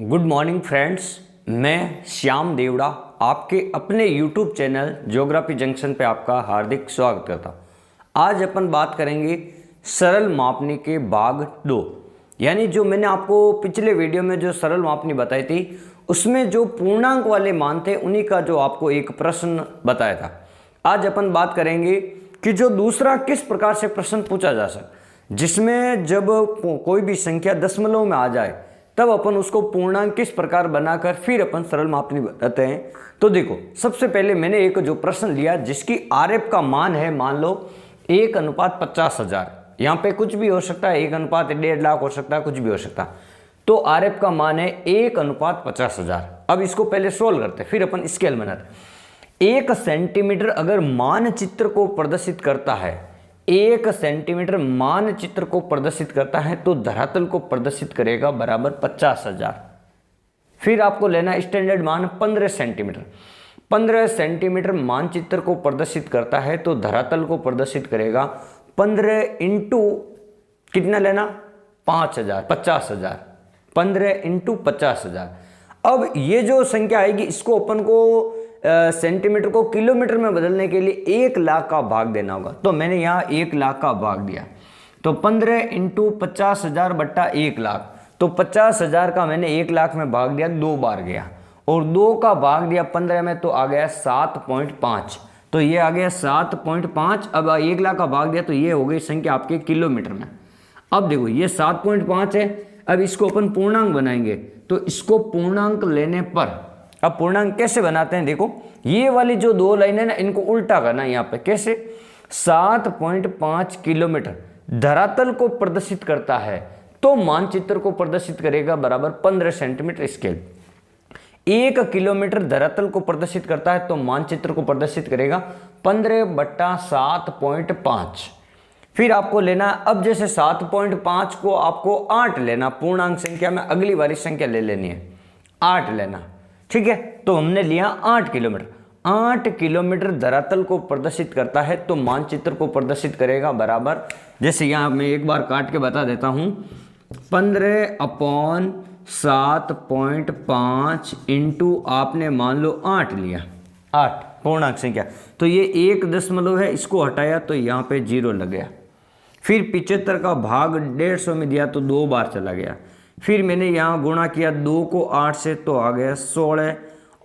Good morning friends, मैं श्याम देवड़ा आपके अपने YouTube चैनल ज्योग्राफी जंक्शन पे आपका हार्दिक स्वागत करता हूँ। आज अपन बात करेंगे सरल मापनी के भाग 2, यानी जो मैंने आपको पिछले वीडियो में जो सरल मापनी बताई थी उसमें जो पूर्णांक वाले मान थे उन्हीं का जो आपको एक प्रश्न बताया था। आज अपन बात करेंगे कि जो दूसरा किस प्रकार से प्रश्न पूछा जा सकता, जिसमें जब कोई भी संख्या दशमलव में आ जाए तब अपन उसको पूर्णांक किस प्रकार बनाकर फिर अपन सरल मापनी बताते हैं। तो देखो, सबसे पहले मैंने एक जो प्रश्न लिया जिसकी आरएफ का मान है, मान लो 1:50,000। यहाँ पे कुछ भी हो सकता है, 1:1.5 लाख हो सकता है, कुछ भी हो सकता है। तो आरएफ का मान है 1:50,000। अब इसको पहले सोल्व करते हैं, फिर अपन स्केल बनाते। 1 सेंटीमीटर अगर मानचित्र को प्रदर्शित करता है, 1 सेंटीमीटर मानचित्र को प्रदर्शित करता है तो धरातल को प्रदर्शित करेगा बराबर 50,000। फिर आपको लेना स्टैंडर्ड मान 15 सेंटीमीटर। 15 सेंटीमीटर मानचित्र को प्रदर्शित करता है तो धरातल को प्रदर्शित करेगा 15 इंटू कितना लेना, 5,000, 50,000। 15 इंटू 50,000। अब ये जो संख्या आएगी इसको अपन को सेंटीमीटर को किलोमीटर में बदलने के लिए 1 लाख का भाग देना होगा। तो मैंने यहाँ 1 लाख का भाग दिया, तो 15 इंटू 50,000 बट्टा 1 लाख। तो 50,000 का मैंने 1 लाख में भाग दिया, 2 बार गया, और 2 का भाग दिया 15 में तो आ गया 7.5। तो ये आ गया 7.5। अब 1 लाख का भाग दिया तो ये हो गई संख्या आपके किलोमीटर में। अब देखो ये 7.5 है। अब इसको अपन पूर्णांक बनाएंगे, तो इसको पूर्णांक लेने पर, अब पूर्णांक कैसे बनाते हैं, देखो ये वाली जो 2 लाइन है ना, इनको उल्टा करना है। यहाँ पे कैसे, 7.5 किलोमीटर धरातल को प्रदर्शित करता है तो मानचित्र को प्रदर्शित करेगा बराबर 15 सेंटीमीटर स्केल। 1 किलोमीटर धरातल को प्रदर्शित करता है तो मानचित्र को प्रदर्शित करेगा 15 बट्टा 7.5। फिर आपको लेना, अब जैसे 7.5 को आपको 8 लेना, पूर्णांक संख्या में अगली वाली संख्या ले लेनी है, 8 लेना, ठीक है। तो हमने लिया 8 किलोमीटर। 8 किलोमीटर धरातल को प्रदर्शित करता है तो मानचित्र को प्रदर्शित करेगा बराबर, जैसे यहाँ मैं एक बार काट के बता देता हूँ, 15/7.5 इंटू आपने मान लो 8 लिया, 8 पूर्णांक संख्या, तो ये 1 दशमलव है, इसको हटाया तो यहाँ पे 0 लग गया। फिर 75 का भाग 150 में दिया तो 2 बार चला गया। फिर मैंने यहाँ गुणा किया 2 को 8 से तो आ गया 16,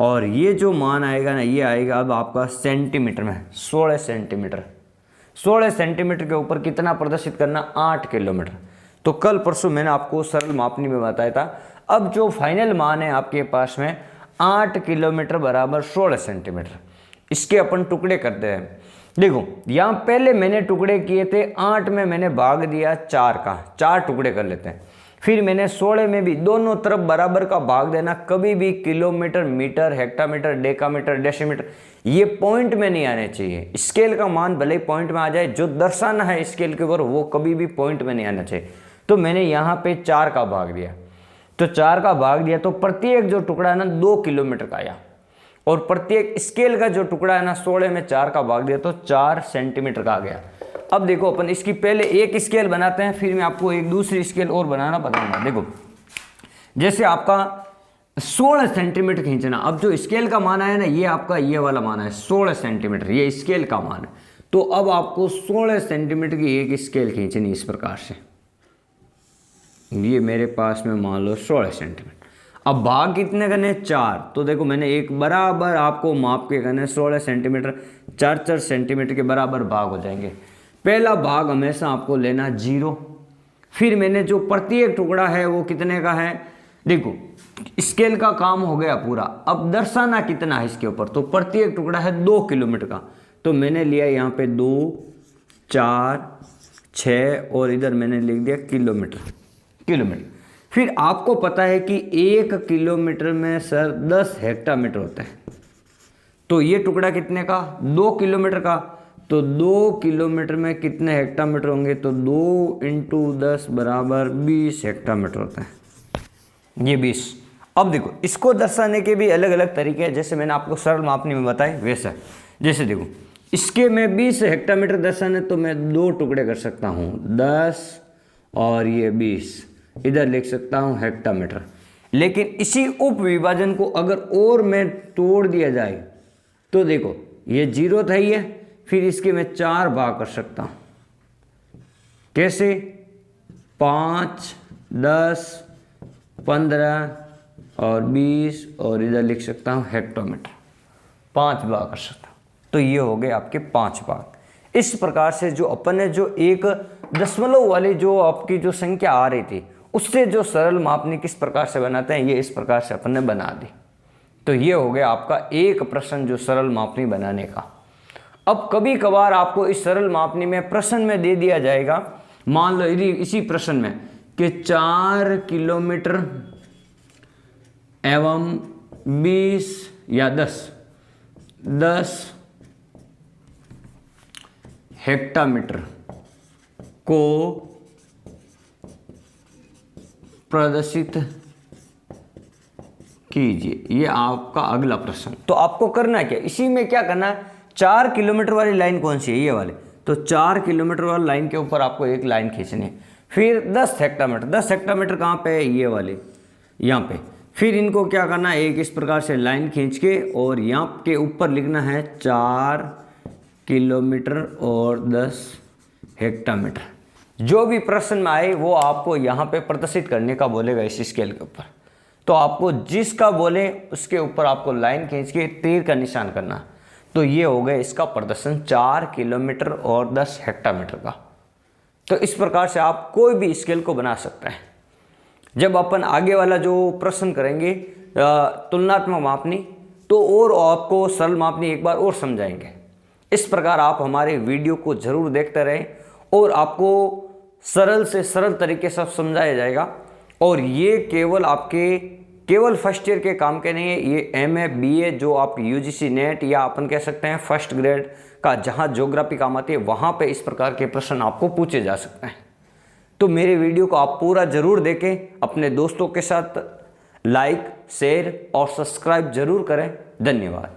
और ये जो मान आएगा ना, ये आएगा अब आपका सेंटीमीटर में, 16 सेंटीमीटर। 16 सेंटीमीटर के ऊपर कितना प्रदर्शित करना, 8 किलोमीटर। तो कल परसों मैंने आपको सरल मापनी में बताया था। अब जो फाइनल मान है आपके पास में 8 किलोमीटर बराबर 16 सेंटीमीटर, इसके अपन टुकड़े करते हैं। देखो यहाँ पहले मैंने टुकड़े किए थे, 8 में मैंने भाग दिया 4 का, 4 टुकड़े कर लेते हैं। फिर मैंने 16 में भी दोनों तरफ बराबर का भाग देना। कभी भी kilometre, metre, hectometre, decametre, decimetre ये पॉइंट में नहीं आने चाहिए। स्केल का मान भले ही पॉइंट में आ जाए, जो दर्शाना है स्केल के ऊपर वो कभी भी पॉइंट में नहीं आना चाहिए। तो मैंने यहाँ पे 4 का भाग दिया, तो 4 का भाग दिया तो प्रत्येक जो टुकड़ा है ना 2 किलोमीटर का आया, और प्रत्येक स्केल का जो टुकड़ा है ना 16 में 4 का भाग दिया तो 4 सेंटीमीटर का आ गया। अब देखो अपन इसकी पहले एक स्केल बनाते हैं, फिर मैं आपको एक दूसरी स्केल और बनाना बताऊंगा। देखो जैसे आपका 16 सेंटीमीटर खींचना, अब जो स्केल का मान है ना, ये आपका ये वाला मान है 16 सेंटीमीटर, ये स्केल का मान है। तो अब आपको 16 सेंटीमीटर की एक स्केल खींचनी इस प्रकार से, ये मेरे पास में मान लो 16 सेंटीमीटर। अब भाग कितने करने, 4। तो देखो मैंने एक बराबर आपको माप के करने 16 सेंटीमीटर, 4-4 सेंटीमीटर के बराबर भाग हो जाएंगे। पहला भाग हमेशा आपको लेना 0। फिर मैंने जो प्रत्येक टुकड़ा है वो कितने का है, देखो स्केल का काम हो गया पूरा। अब दर्शाना कितना है इसके ऊपर, तो प्रत्येक टुकड़ा है 2 किलोमीटर का, तो मैंने लिया यहाँ पे 2, 4, 6 और इधर मैंने लिख दिया किलोमीटर, किलोमीटर। फिर आपको पता है कि 1 किलोमीटर में सर 10 हेक्टामीटर होता है, तो ये टुकड़ा कितने का, 2 किलोमीटर का, तो 2 किलोमीटर में कितने हेक्टामीटर होंगे, तो 2 इंटू 10 बराबर 20 हेक्टामीटर होता है, ये 20। अब देखो इसको दर्शाने के भी अलग अलग तरीके हैं, जैसे मैंने आपको सरल मापनी में बताया वैसा। जैसे देखो इसके में 20 हेक्टामीटर दर्शाने तो मैं 2 टुकड़े कर सकता हूँ, 10 और ये 20, इधर लिख सकता हूँ हेक्टामीटर। लेकिन इसी उप विभाजन को अगर और में तोड़ दिया जाए तो देखो ये 0 था ही है, फिर इसके मैं 4 भाग कर सकता हूँ। कैसे? 5, 10, 15 और 20 और इधर लिख सकता हूँ हेक्टोमीटर, 5 भाग कर सकता हूँ। तो ये हो गए आपके 5 भाग। इस प्रकार से जो अपन ने जो एक दशमलव वाली जो आपकी जो संख्या आ रही थी उससे जो सरल मापनी किस प्रकार से बनाते हैं, ये इस प्रकार से अपन ने बना दी। तो ये हो गया आपका एक प्रश्न जो सरल मापनी बनाने का। अब कभी कभार आपको इस सरल मापनी में प्रश्न में दे दिया जाएगा, मान लो यदि इसी प्रश्न में कि 4 किलोमीटर एवं 20 या 10 हेक्टामीटर को प्रदर्शित कीजिए। ये आपका अगला प्रश्न। तो आपको करना क्या, इसी में क्या करना है, 4 किलोमीटर वाली लाइन कौन सी है, ये वाली। तो 4 किलोमीटर वाली लाइन के ऊपर आपको एक लाइन खींचनी है। फिर 10 हेक्टामीटर, 10 हेक्टामीटर कहाँ पे है, ये वाले यहाँ पे। फिर इनको क्या करना है, एक इस प्रकार से लाइन खींच के और यहाँ के ऊपर लिखना है 4 किलोमीटर और 10 हेक्टामीटर। जो भी प्रश्न में आए वो आपको यहाँ पे प्रदर्शित करने का बोलेगा इस स्केल के ऊपर। तो आपको जिसका बोले उसके ऊपर आपको लाइन खींच के तीर का निशान करना। तो ये हो गया इसका प्रदर्शन 4 किलोमीटर और 10 हेक्टामीटर का। तो इस प्रकार से आप कोई भी स्केल को बना सकते हैं। जब अपन आगे वाला जो प्रश्न करेंगे तुलनात्मक मापनी, तो और आपको सरल मापनी एक बार और समझाएंगे। इस प्रकार आप हमारे वीडियो को जरूर देखते रहें और आपको सरल से सरल तरीके से समझाया जाएगा। और ये केवल फर्स्ट ईयर के काम के नहीं है, ये MA BA जो आप UGC नेट या अपन कह सकते हैं फर्स्ट ग्रेड का जहाँ ज्योग्राफी काम आती है वहाँ पे इस प्रकार के प्रश्न आपको पूछे जा सकते हैं। तो मेरे वीडियो को आप पूरा जरूर देखें, अपने दोस्तों के साथ लाइक, शेयर और सब्सक्राइब जरूर करें। धन्यवाद।